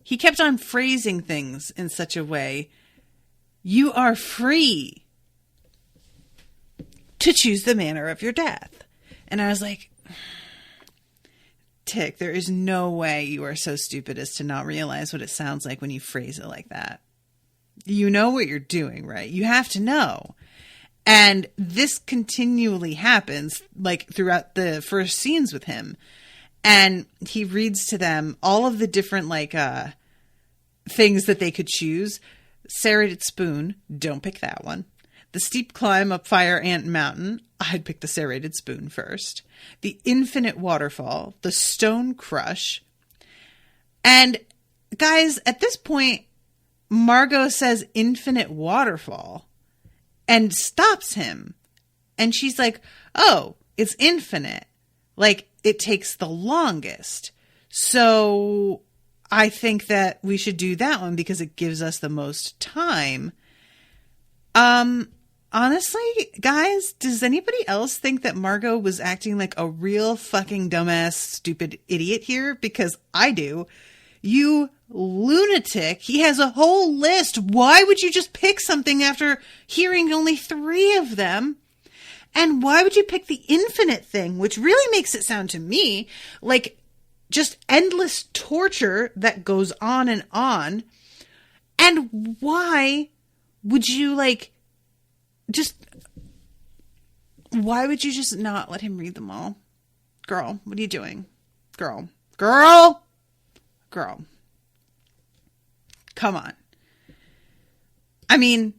he kept on phrasing things in such a way, you are free to choose the manner of your death. And I was like, Tick, there is no way you are so stupid as to not realize what it sounds like when you phrase it like that. You know what you're doing, right? You have to know. And this continually happens, like, throughout the first scenes with him. And he reads to them all of the different, like, things that they could choose. Serrated spoon, don't pick that one. The steep climb up Fire Ant Mountain, I'd pick the serrated spoon first. The infinite waterfall, the stone crush. And, guys, at this point, Margot says infinite waterfall and stops him. And she's like, oh, it's infinite. Like, it takes the longest. So I think that we should do that one because it gives us the most time. Honestly, guys, does anybody else think that Margot was acting like a real fucking dumbass, stupid idiot here? Because I do. You lunatic. He has a whole list. Why would you just pick something after hearing only 3 of them? And why would you pick the infinite thing, which really makes it sound to me like just endless torture that goes on and on? And why would you why would you just not let him read them all? Girl, what are you doing? Girl. Come on. I mean,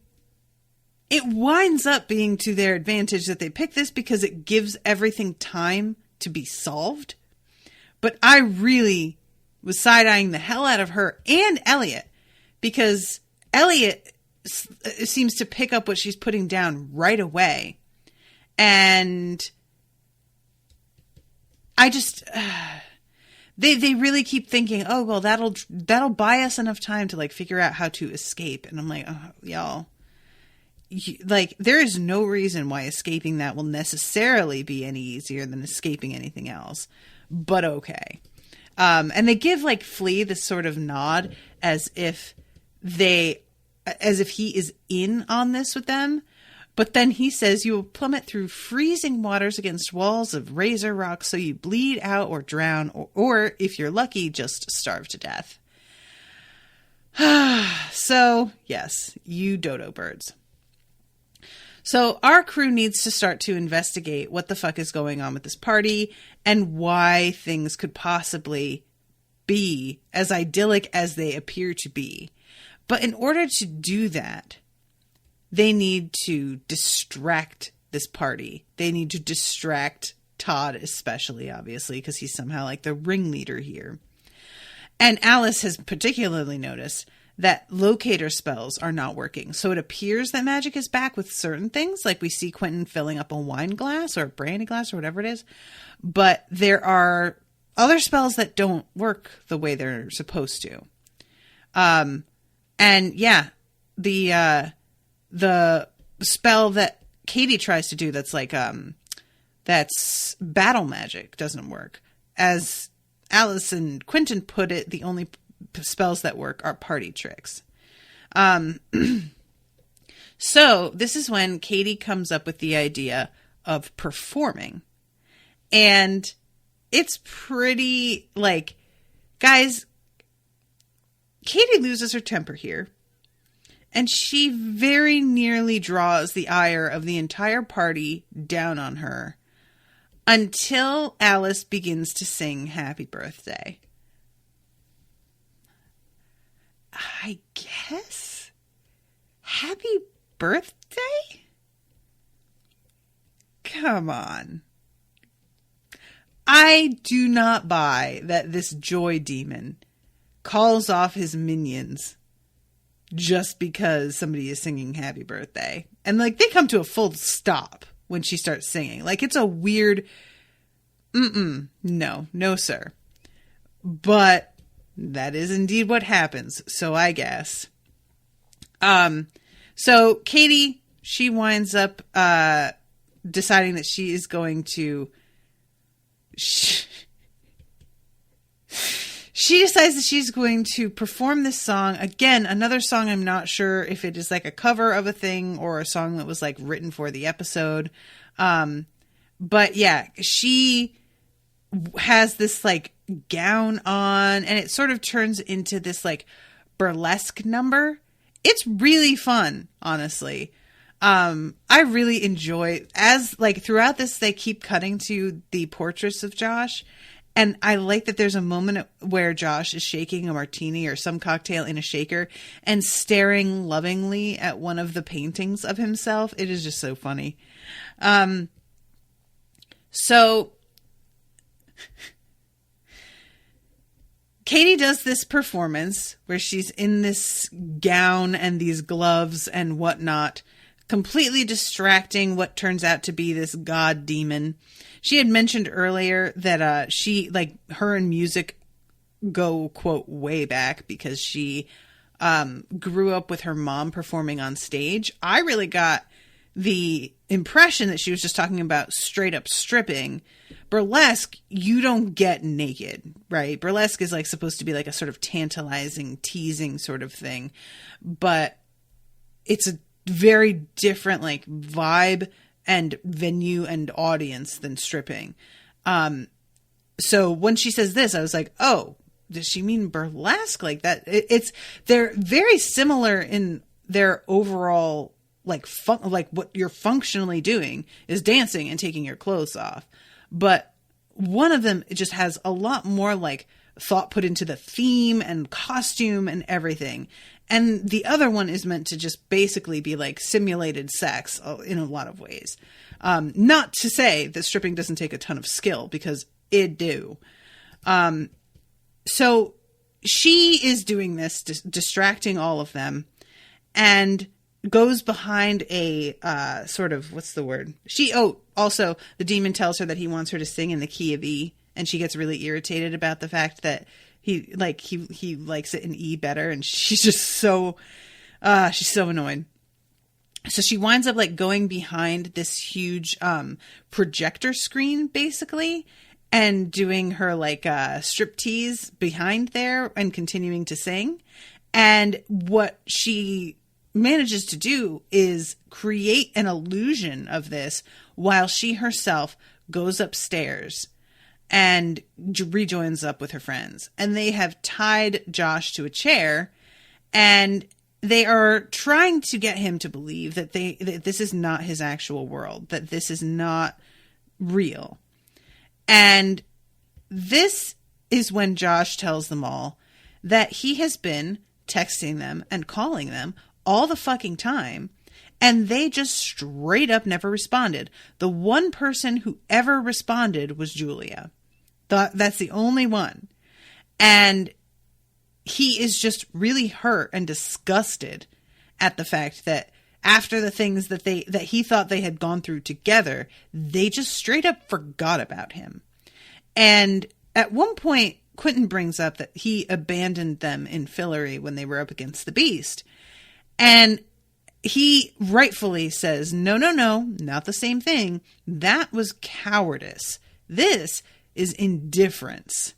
it winds up being to their advantage that they pick this because it gives everything time to be solved. But I really was side-eyeing the hell out of her and Elliot, because Elliot seems to pick up what she's putting down right away. And I just... They really keep thinking, oh, well, that'll buy us enough time to, like, figure out how to escape. And I'm like, oh, y'all... there is no reason why escaping that will necessarily be any easier than escaping anything else. But okay. And they give, like, Flea this sort of nod as if he is in on this with them. But then he says, you will plummet through freezing waters against walls of razor rock so you bleed out or drown, or if you're lucky, just starve to death. So, yes, you dodo birds. So our crew needs to start to investigate what the fuck is going on with this party and why things could possibly be as idyllic as they appear to be. But in order to do that, they need to distract this party. They need to distract Todd, especially, obviously, because he's somehow like the ringleader here. And Alice has particularly noticed that locator spells are not working. So it appears that magic is back with certain things, like we see Quentin filling up a wine glass or a brandy glass or whatever it is. But there are other spells that don't work the way they're supposed to. And yeah, the spell that Katie tries to do that's like, that's battle magic doesn't work. As Alice and Quentin put it, the only spells that work are party tricks. So this is when Katie comes up with the idea of performing. And it's pretty, like, guys, Katie loses her temper here. And she very nearly draws the ire of the entire party down on her until Alice begins to sing Happy Birthday. I guess? Happy birthday? Come on. I do not buy that this joy demon calls off his minions just because somebody is singing happy birthday. And like they come to a full stop when she starts singing. Like it's a weird, no, sir. But that is indeed what happens. So I guess. So Katie, she winds up deciding that she is going to. She decides that she's going to perform this song. Again, another song I'm not sure if it is like a cover of a thing or a song that was like written for the episode. But yeah, she has this like gown on and it sort of turns into this like burlesque number. It's really fun, honestly. I really enjoy as like throughout this, they keep cutting to the portraits of Josh. And I like that there's a moment where Josh is shaking a martini or some cocktail in a shaker and staring lovingly at one of the paintings of himself. It is just so funny. So Katie does this performance where she's in this gown and these gloves and whatnot, completely distracting what turns out to be this god demon. She had mentioned earlier that she, like, her and music go, quote, way back because she grew up with her mom performing on stage. I really got the impression that she was just talking about straight up stripping. Burlesque, you don't get naked, right? Burlesque is, like, supposed to be, like, a sort of tantalizing, teasing sort of thing. But it's a very different, like, vibe and venue and audience than stripping. So when she says this, I was like, oh, does she mean burlesque? Like that? They're very similar in their overall, like, like what you're functionally doing is dancing and taking your clothes off. But one of them just has a lot more like thought put into the theme and costume and everything. And the other one is meant to just basically be like simulated sex in a lot of ways. Not to say that stripping doesn't take a ton of skill, because it do. So she is doing this, distracting all of them, and goes behind a sort of, what's the word? Also the demon tells her that he wants her to sing in the key of E, and she gets really irritated about the fact that he likes it in E better, and she's just so she's so annoyed. So she winds up like going behind this huge projector screen basically, and doing her like striptease behind there and continuing to sing. And what she manages to do is create an illusion of this while she herself goes upstairs and rejoins up with her friends. And they have tied Josh to a chair, and they are trying to get him to believe that that this is not his actual world, that this is not real. And this is when Josh tells them all that he has been texting them and calling them all the fucking time, and they just straight up never responded. The one person who ever responded was Julia. That's the only one. And he is just really hurt and disgusted at the fact that after the things that he thought they had gone through together, they just straight up forgot about him. And at one point, Quentin brings up that he abandoned them in Fillory when they were up against the Beast. And he rightfully says, no, not the same thing. That was cowardice. This is indifference.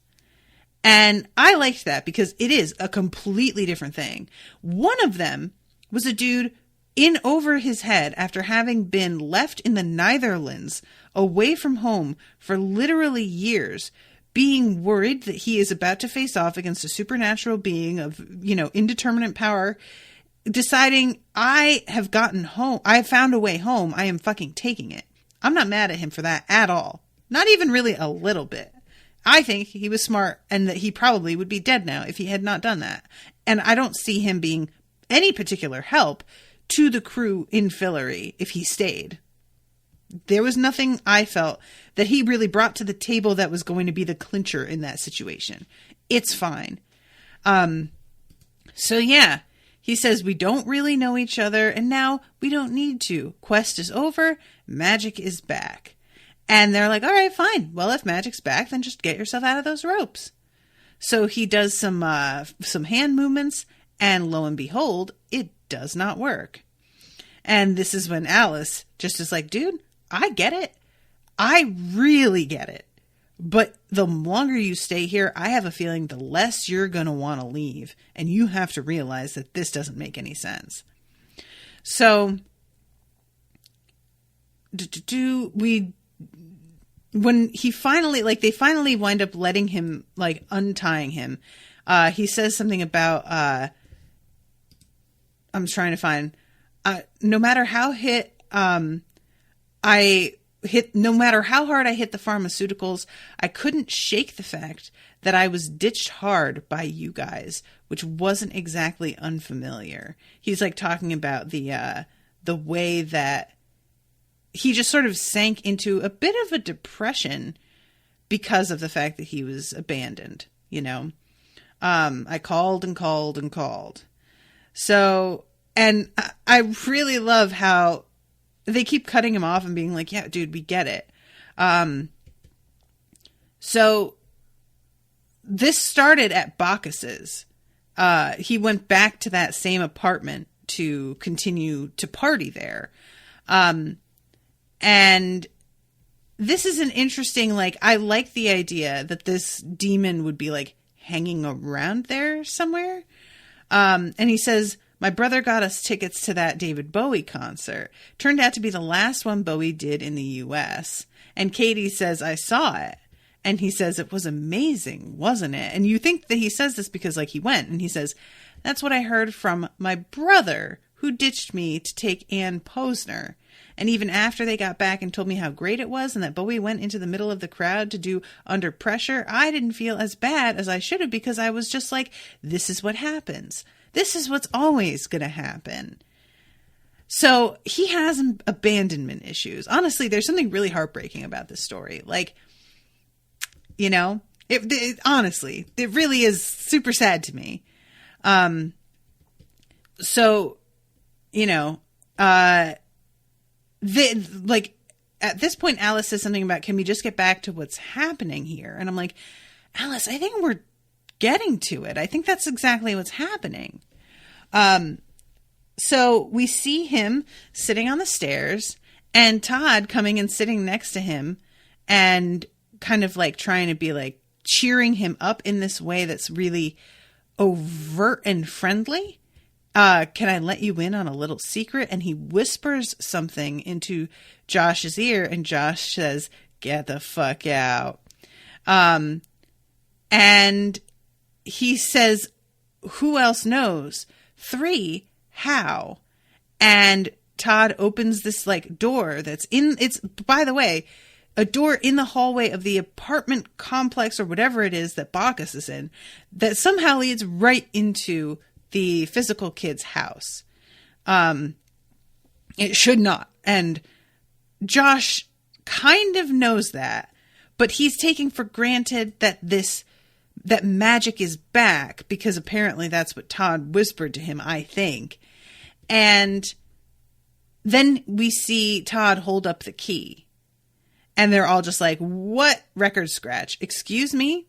And I liked that because it is a completely different thing. One of them was a dude in over his head after having been left in the Netherlands away from home for literally years, being worried that he is about to face off against a supernatural being of, indeterminate power, deciding, I have gotten home. I have found a way home. I am fucking taking it. I'm not mad at him for that at all. Not even really a little bit. I think he was smart and that he probably would be dead now if he had not done that. And I don't see him being any particular help to the crew in Fillory if he stayed. There was nothing I felt that he really brought to the table that was going to be the clincher in that situation. It's fine. So yeah, he says we don't really know each other and now we don't need to. Quest is over. Magic is back. And they're like, all right, fine. Well, if magic's back, then just get yourself out of those ropes. So he does some hand movements and lo and behold, it does not work. And this is when Alice just is like, dude, I get it. I really get it. But the longer you stay here, I have a feeling the less you're going to want to leave. And you have to realize that this doesn't make any sense. So, when he finally, they finally wind up letting him, untying him, he says something about, I'm trying to find, no matter how hard I hit the pharmaceuticals, I couldn't shake the fact that I was ditched hard by you guys, which wasn't exactly unfamiliar. He's talking about the way that he just sort of sank into a bit of a depression because of the fact that he was abandoned, I called and called and called. So, and I really love how they keep cutting him off and being like, yeah, dude, we get it. So this started at Bacchus's. He went back to that same apartment to continue to party there. And this is an interesting, I like the idea that this demon would be hanging around there somewhere. And he says, my brother got us tickets to that David Bowie concert. Turned out to be the last one Bowie did in the U.S. And Katie says, I saw it. And he says, it was amazing, wasn't it? And you think that he says this because he went. And he says, that's what I heard from my brother who ditched me to take Ann Posner. And even after they got back and told me how great it was and that Bowie went into the middle of the crowd to do Under Pressure, I didn't feel as bad as I should have because I was just like, this is what happens. This is what's always going to happen. So he has abandonment issues. Honestly, there's something really heartbreaking about this story. Honestly, it really is super sad to me. At this point, Alice says something about, can we just get back to what's happening here? And I'm like, Alice, I think we're getting to it. I think that's exactly what's happening. So we see him sitting on the stairs and Todd coming and sitting next to him and kind of trying to be cheering him up in this way that's really overt and friendly. Can I let you in on a little secret? And he whispers something into Josh's ear and Josh says, get the fuck out. And he says, who else knows? 3, how? And Todd opens this door that's by the way, a door in the hallway of the apartment complex or whatever it is that Bacchus is in that somehow leads right into the physical kid's house. It should not. And Josh kind of knows that, but he's taking for granted that that magic is back because apparently that's what Todd whispered to him, I think. And then we see Todd hold up the key and they're all just like, what record scratch? Excuse me?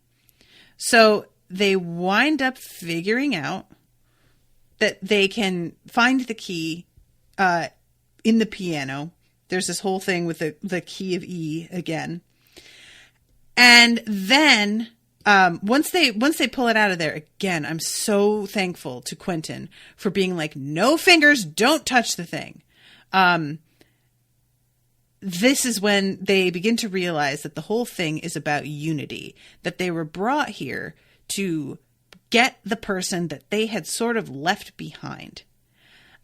So they wind up figuring out that they can find the key in the piano. There's this whole thing with the key of E again. And then once they pull it out of there, again, I'm so thankful to Quentin for being like, no fingers, don't touch the thing. This is when they begin to realize that the whole thing is about unity, that they were brought here to get the person that they had sort of left behind.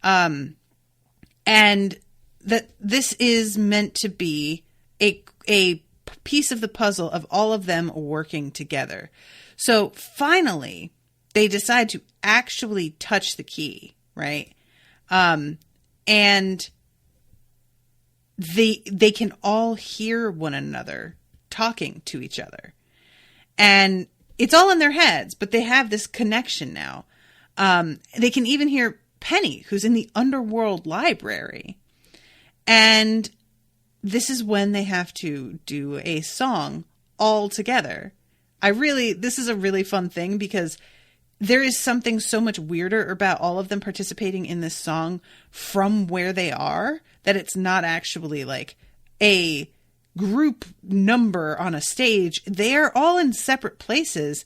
And that this is meant to be a piece of the puzzle of all of them working together. So finally, they decide to actually touch the key, right? and they can all hear one another talking to each other. And it's all in their heads, but they have this connection now. They can even hear Penny, who's in the underworld library. And this is when they have to do a song all together. This is a really fun thing because there is something so much weirder about all of them participating in this song from where they are, that it's not actually like a group number on a stage. They are all in separate places,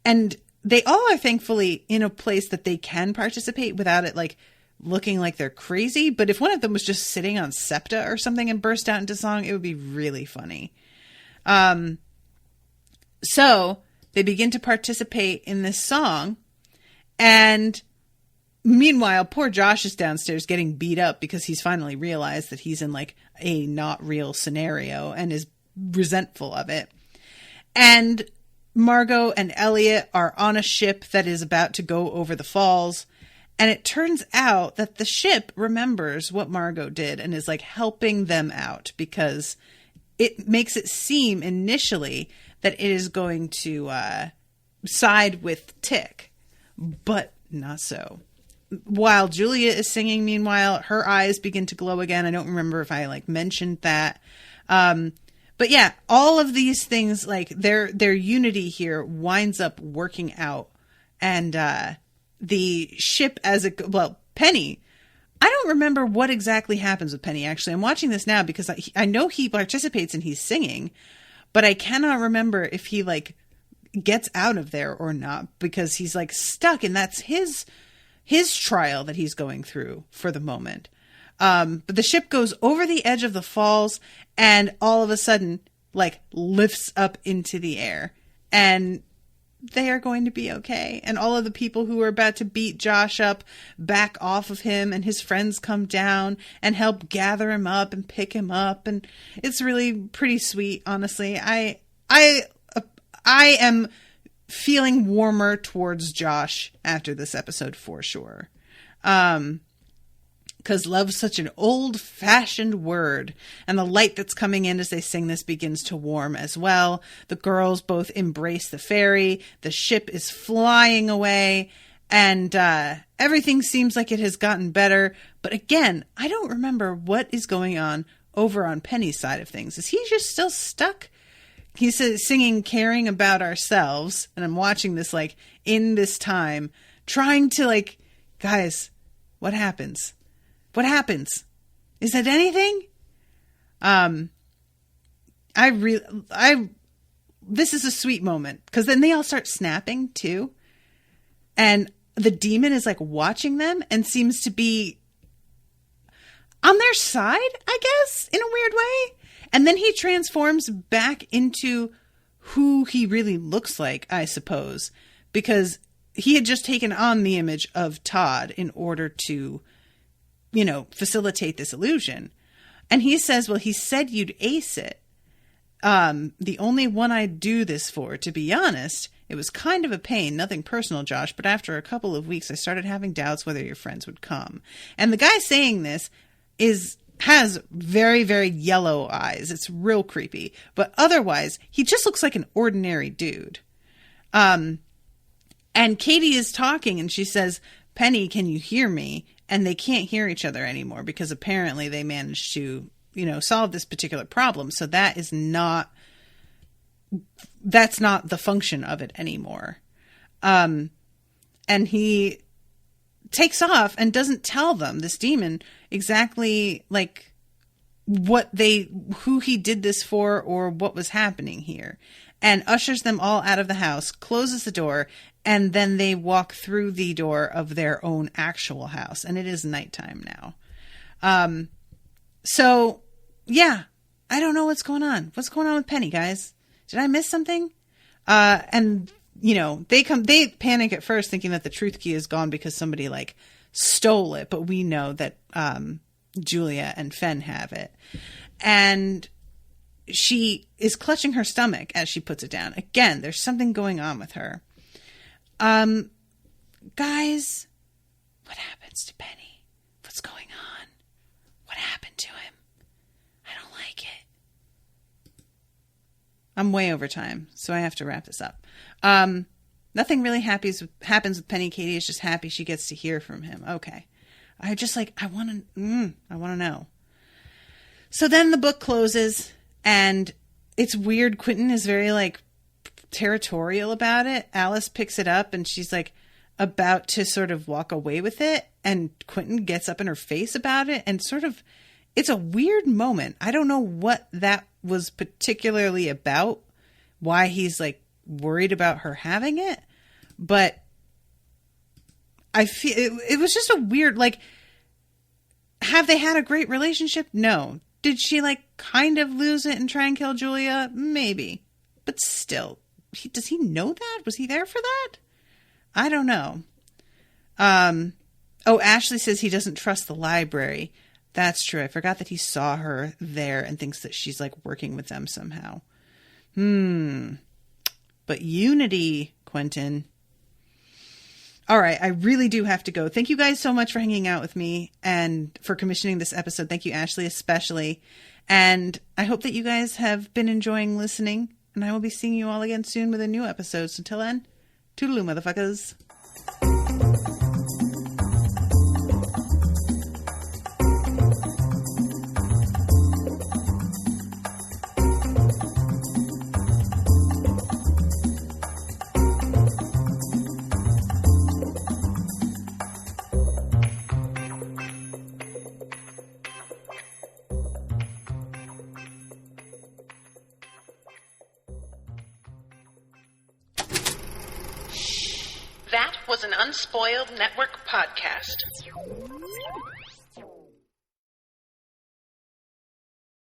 and they all are thankfully in a place that they can participate without it like looking like they're crazy. But if one of them was just sitting on SEPTA or something and burst out into song, it would be really funny. So they begin to participate in this song, and meanwhile, poor Josh is downstairs getting beat up because he's finally realized that he's in like a not real scenario and is resentful of it. And Margot and Elliot are on a ship that is about to go over the falls. And it turns out that the ship remembers what Margot did and is like helping them out, because it makes it seem initially that it is going to side with Tick, but not so. While Julia is singing, meanwhile, her eyes begin to glow again. I don't remember if I like mentioned that. But yeah, all of these things, like their unity here winds up working out. And the ship Penny, I don't remember what exactly happens with Penny, actually. I'm watching this now because I know he participates and he's singing, but I cannot remember if he like gets out of there or not, because he's like stuck, and that's his trial that he's going through for the moment. But the ship goes over the edge of the falls and all of a sudden like lifts up into the air, and they are going to be okay. And all of the people who are about to beat Josh up back off of him, and his friends come down and help gather him up and pick him up. And it's really pretty sweet, honestly. I am feeling warmer towards Josh after this episode for sure. Because love's such an old-fashioned word. And the light that's coming in as they sing this begins to warm as well. The girls both embrace the fairy. The ship is flying away. And everything seems like it has gotten better. But again, I don't remember what is going on over on Penny's side of things. Is he just still stuck? He's singing Caring About Ourselves. And I'm watching this like in this time, trying to like, guys, what happens? What happens? Is it anything? This is a sweet moment, because then they all start snapping too. And the demon is like watching them and seems to be on their side, I guess, in a weird way. And then he transforms back into who he really looks like, I suppose, because he had just taken on the image of Todd in order to, facilitate this illusion. And he says, well, he said you'd ace it. The only one I'd do this for, to be honest, it was kind of a pain, nothing personal, Josh, but after a couple of weeks, I started having doubts whether your friends would come. And the guy saying this has very, very yellow eyes. It's real creepy. But otherwise, he just looks like an ordinary dude. And Katie is talking and she says, Penny, can you hear me? And they can't hear each other anymore because apparently they managed to, solve this particular problem. So that's not the function of it anymore. And he takes off and doesn't tell them, this demon, exactly like who he did this for or what was happening here, and ushers them all out of the house, closes the door, and then they walk through the door of their own actual house, and it is nighttime now. So yeah, I don't know what's going on. What's going on with Penny, guys? Did I miss something? And they panic at first thinking that the truth key is gone because somebody like stole it, but we know that Julia and Fen have it. And she is clutching her stomach as she puts it down. Again, there's something going on with her. Guys, what happens to Penny? What's going on? I'm way over time, so I have to wrap this up. Nothing really happens with Penny. Katie is just happy she gets to hear from him. Okay. I want to know. So then the book closes, and it's weird. Quentin is very, like, territorial about it. Alice picks it up, and she's, like, about to sort of walk away with it, and Quentin gets up in her face about it, and sort of, it's a weird moment. I don't know what that was particularly about, why he's, like, worried about her having it, but I feel it was just a weird, like, have they had a great relationship? No. Did she, like, kind of lose it and try and kill Julia? Maybe. But still, does he know that? Was he there for that? I don't know. Ashley says he doesn't trust the library. That's true. I forgot that he saw her there and thinks that she's, like, working with them somehow. But Unity, Quentin. All right, I really do have to go. Thank you guys so much for hanging out with me and for commissioning this episode. Thank you, Ashley, especially. And I hope that you guys have been enjoying listening. And I will be seeing you all again soon with a new episode. So until then, toodaloo, motherfuckers. That was an Unspoiled Network podcast.